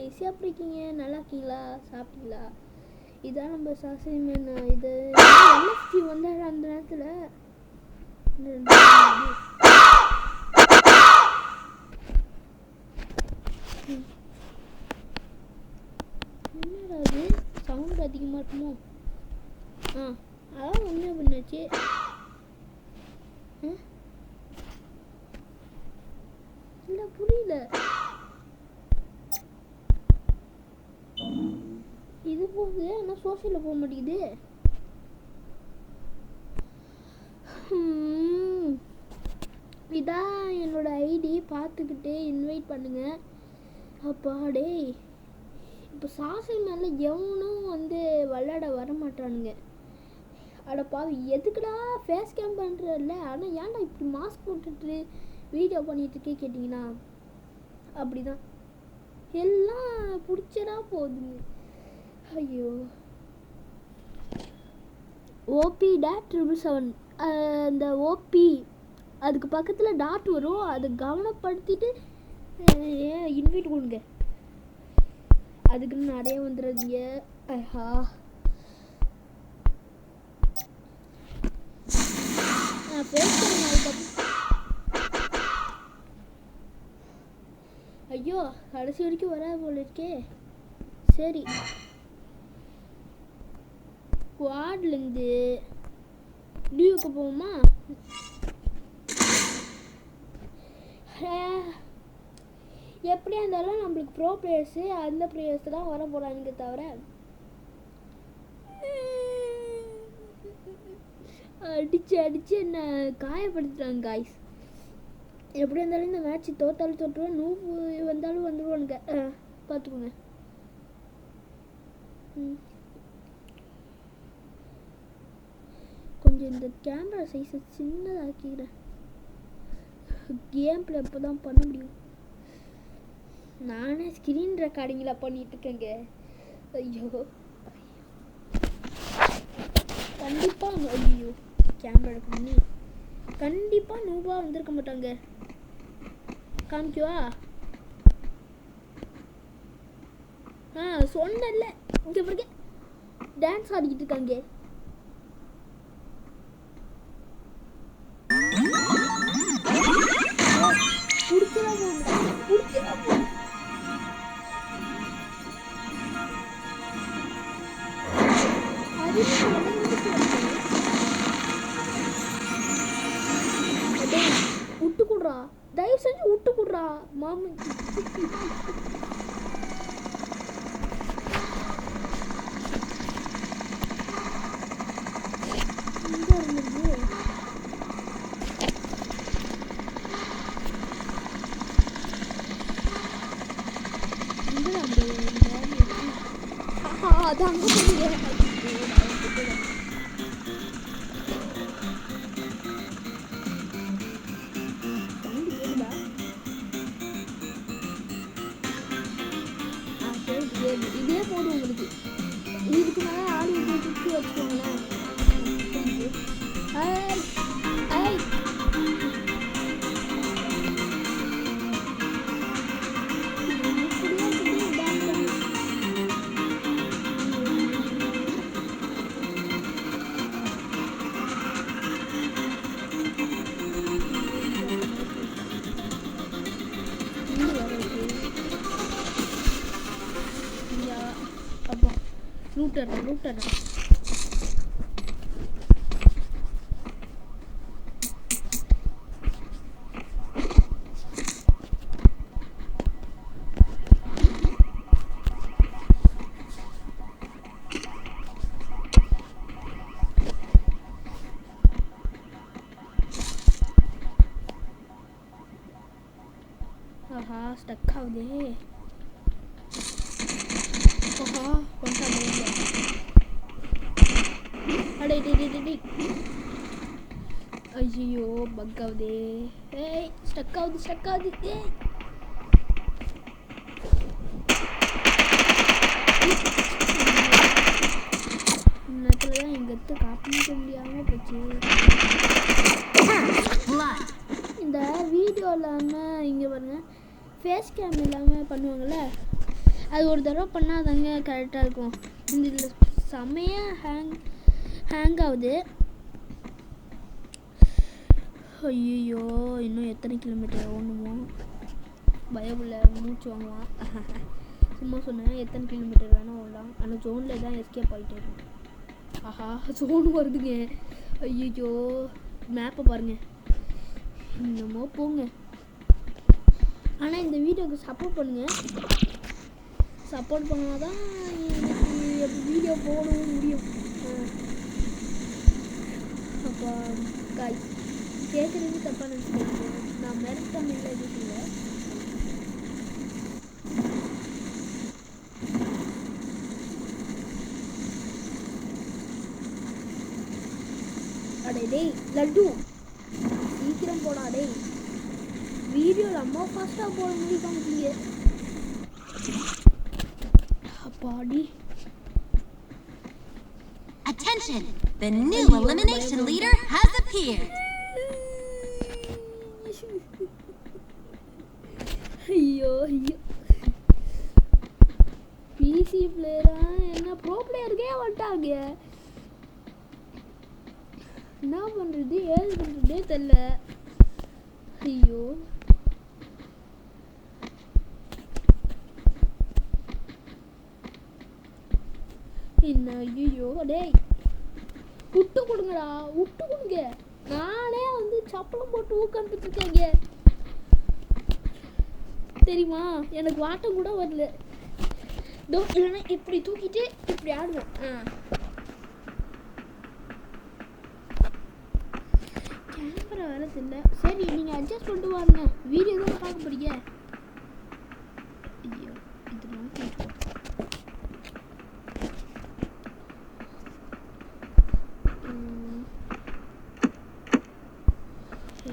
guys, எப்படி இருக்கீங்க? நல்லா இருக்கீங்களா? சாப்பிட்டீங்களா? இதான் நம்ம சாசிமேன். இது எல்எஃப்டி வந்தாரு அந்த நேரத்தில். என்னடா அது சவுண்ட் அதிகமாக இருக்குமோ? அதான் என்ன பண்ணாச்சு? இல்லை புரியல. இது போகுது ஆனால் சோஷியலில் போக மாட்டேங்குது. இதான் என்னோட ஐடி, பார்த்துக்கிட்டு இன்வைட் பண்ணுங்க. அப்பா டேய், இப்போ சாசல் மேலே எவனும் வந்து விளையாட வர மாட்டானுங்க. அடப்பா எதுக்குடா ஃபேஸ் கேம் பண்ணுறதில்ல, ஆனால் ஏன்டா இப்படி மாஸ்க் போட்டுட்டு வீடியோ பண்ணிகிட்ருக்கே கேட்டிங்கன்னா அப்படி தான் எல்லாம் பிடிச்சதா போகுதுங்க. ஐயோ ஓபி -777 அந்த ஓபி அதுக்கு பக்கத்தில் டாட் வரும், அதை கவனப்படுத்திட்டு இன்வைட் கொடுங்க. அதுக்குன்னு நிறைய வந்துடுறீங்க. ஐயா ஐயோ கடைசி வரைக்கும் வராது போல இருக்கே. சரி, குவாட்லேருந்து டியூக்கு போவோமா? எப்படியா இருந்தாலும் நம்மளுக்கு ப்ரோ பிளேயர்ஸு அந்த பிளேயர்ஸ் தான் வர போகிறாங்க தவிர அடிச்சு என்ன காயப்படுத்துறாங்க காய்ஸ். எப்படி இருந்தாலும் இந்த மேட்ச் தோத்தாலும் தோற்றுவோம், நூறு வந்தாலும் வந்துடுவானுங்க, பார்த்துக்கோங்க. கொஞ்சம் இந்த கேமரா சைஸை சின்னதாக்கிக்கிறேன். கேம் பிளே அப்போ தான் பண்ண முடியும். நானே ஸ்க்ரீன் ரெக்கார்டிங்கில் பண்ணிகிட்ருக்கேங்க. ஐயோ கண்டிப்பாக ஐயோ கேமரா பண்ணி கண்டிப்பாக நூபா வந்திருக்க மாட்டாங்க. காமிக்குவா? சொன்னல இங்கே பிறகு டான்ஸ் ஆடிக்கிட்டு இருக்காங்க. விட்டு கொடுறா, தயவு செஞ்சு விட்டு கொடுறா மாமி. அது அங்கே போய் இதே போதும் உங்களுக்கு. இதுக்கு மேலே ஆடி சுற்றி வச்சுக்கோங்களேன். ரூட்டர் ஸ்டக் ஆகுதே. ஐயோ பக் ஆகுதே. ஸ்டக் ஆகுது. நேரத்தில் தான் எங்கத்து காப்பிக்க முடியாமல் போச்சு. இந்த வீடியோ இல்லாமல் இங்கே பாருங்க ஃபேஸ் கேம் இல்லாமல் பண்ணுவாங்கள்ல, அது ஒரு தடவை பண்ணாதாங்க கரெக்டாக இருக்கும். இந்த இதில் செம்மையாக ஹேங் ஆகுது. ஐயோ இன்னும் எத்தனை கிலோமீட்டர் ஓடணுமோ பயமில்லை, மூச்சு வாங்குவான். சும்மா சொன்னேன், எத்தனை கிலோமீட்டர் வேணால் ஓடலாம். ஆனால் ஜோனில் தான் எஸ்கேப் ஆகிட்டே இருக்கும். ஆஹா ஜோன் வருதுங்க. ஐயோ மேப்பை பாருங்கள், இன்னமோ போங்க. ஆனால் இந்த வீடியோவுக்கு சப்போர்ட் பண்ணுங்கள். சப்போர்ட் பண்ணால் தான் எனக்கு வீடியோ போடவும் முடியும். அப்போ காய் கேட்குறது தப்பாக நினச்சிக்கோங்க. நான் மிரட்டமில்லை எதுவும் இல்லை. அடே டேய் லட்டு சீக்கிரம் போடா டேய். வீடியோவில் அம்மா ஃபாஸ்ட்டாக போட முடியுங்க. அப்பாடி. Attention! The new elimination leader has appeared. ஐயோ ஐயோ பிசி பிளேயரா என்ன ப்ரோ பிளேயருக்கே வந்துட்டாங்க. என்ன பண்ணுறது ஏது பண்ணுறதே தெரியல. ஐயோ என்ன ஐயோ டேய் விட்டு கொடுங்கடா, விட்டு கொடுங்க. நானே வந்து சப்பளம் போட்டு ஊக்கந்துட்டு இருக்கேங்க தெரியுமா. எனக்கு வாட்டம் கூட வரல. இல்லைன்னா இப்படி தூக்கிட்டு இப்படி ஆடுவேன். கேமரா வேலை தெரியல. சரி நீங்கள் அட்ஜஸ்ட் பண்ணிட்டு வாருங்க, வீடியோ தான் பார்க்க போறீங்க. ஐயோ இதெல்லாம்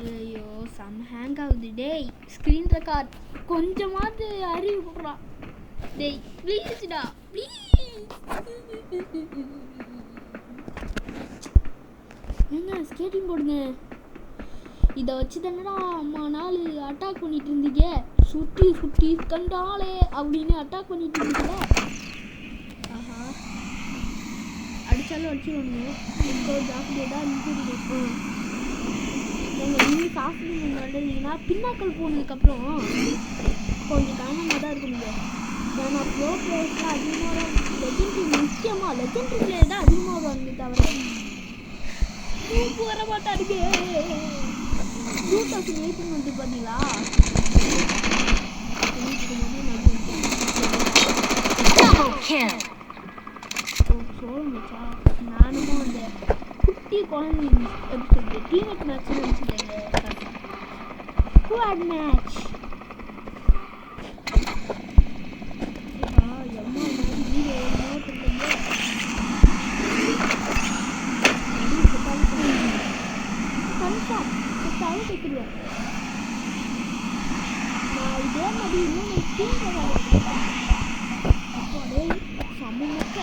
ஐயோ செம்ம ஹேங் ஆகுது டேய். ஸ்க்ரீன் ரெக்கார்ட் கொஞ்சமாவது அறிவு கொடுறா டேய். ப்ளீஸ்டா ப்ளீஸ். ஏங்க ஸ்கேட்டிங் போடுங்க. இதை வச்சு தானடா அம்மா நாள் அட்டாக் பண்ணிட்டு இருந்தீங்க. சுற்றி சுற்றி கண்டாலே அப்படின்னு அட்டாக் பண்ணிட்டு இருந்தீங்க. ஆஹா அடித்தாலும் அடிச்சிடணுங்க. இப்போ ஜாக்கிரதையாக தான் நிற்கிது. நீங்கள் இன்னும் காசு நடந்தீங்கன்னா பின்னாக்கள் போனதுக்கப்புறம் கொஞ்சம் கவனமாக தான் இருக்க முடியும். ஏன்னா ப்ரோ பிளேயர்ஸ்லாம் அதிகமாக லெஜெண்ட்ரி, முக்கியமாக லெஜெண்ட்ரி பிளேயர் தான் அதிகமாக வருவாங்க. தவிர வர மாட்டாருங்க. 2018 வந்து பார்த்தீங்களா சொல்லுச்சா. நானும் அந்த குட்டி குழந்தை எப்படி சொல்லிட்டு டீமேட் மேட்ச் நினச்சிட்டேங்க. ஸ்குவாட் மேட்ச் கேட்குறேன். நான் இதே மாதிரி இன்னும் அப்பாடே செம்ம மொக்க.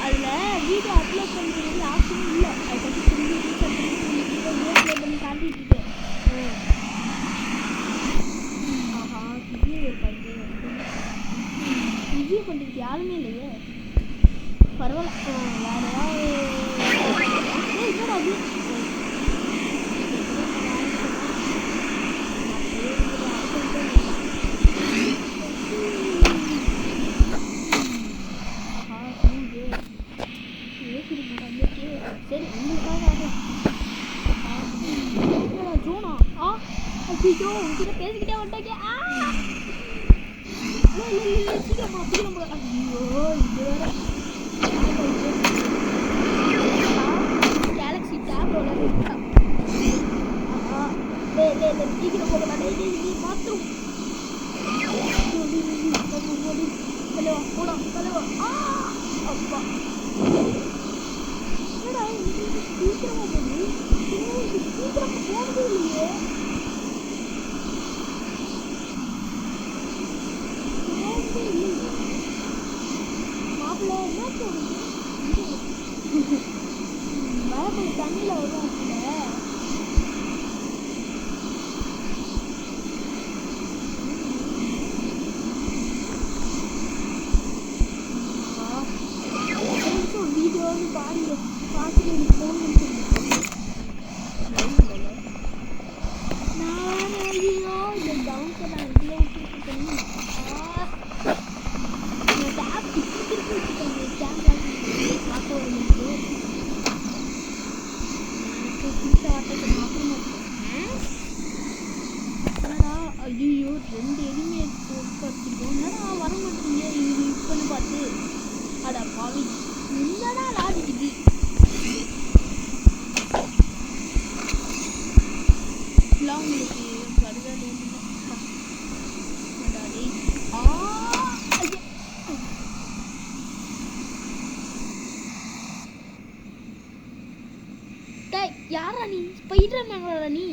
அதில் வீடியோ அப்லோட் பண்ணுறது ஆப்ஷனும் இல்லை. அதை பற்றி திரும்பி வீடியோ பண்ணி காட்டிட்டு இருக்கேன். ஆஹா ரிவ்யூ பண்ணுறதுக்கு யாருமே இல்லையே. பரவாயில்ல வேறு ஏதாவது இன்னொரு அப்படி சரி உங்களுக்காக ஜோனா. ஐயோ உங்ககிட்ட பேசிக்கிட்டே வந்துட்டாங்க. சீக்கிரம் சீக்கிரம் போல. ஐயோ இது வேற கேலக்ஸி டேப் விளையாடுறா. சீக்கிரம் போகலாம். மாத்திரம் தலைவா போடா தலைவா. அப்பா என்னடா சீக்கிரமா போகுது. சீக்கிரம் போனதே இல்லையே. மாப்பிள்ள என்ன தோணுது. மழை தண்ணியில் வரும். காப்பாற்றிருக்கோம். என்னடா வர மாட்டீங்க இது இப்போன்னு பார்த்து. அட பாவி என்னடா லாஜிக் இது. உங்களுக்கு வருதா யாரா நீ? ஸ்பைடர் மேனோட நீ?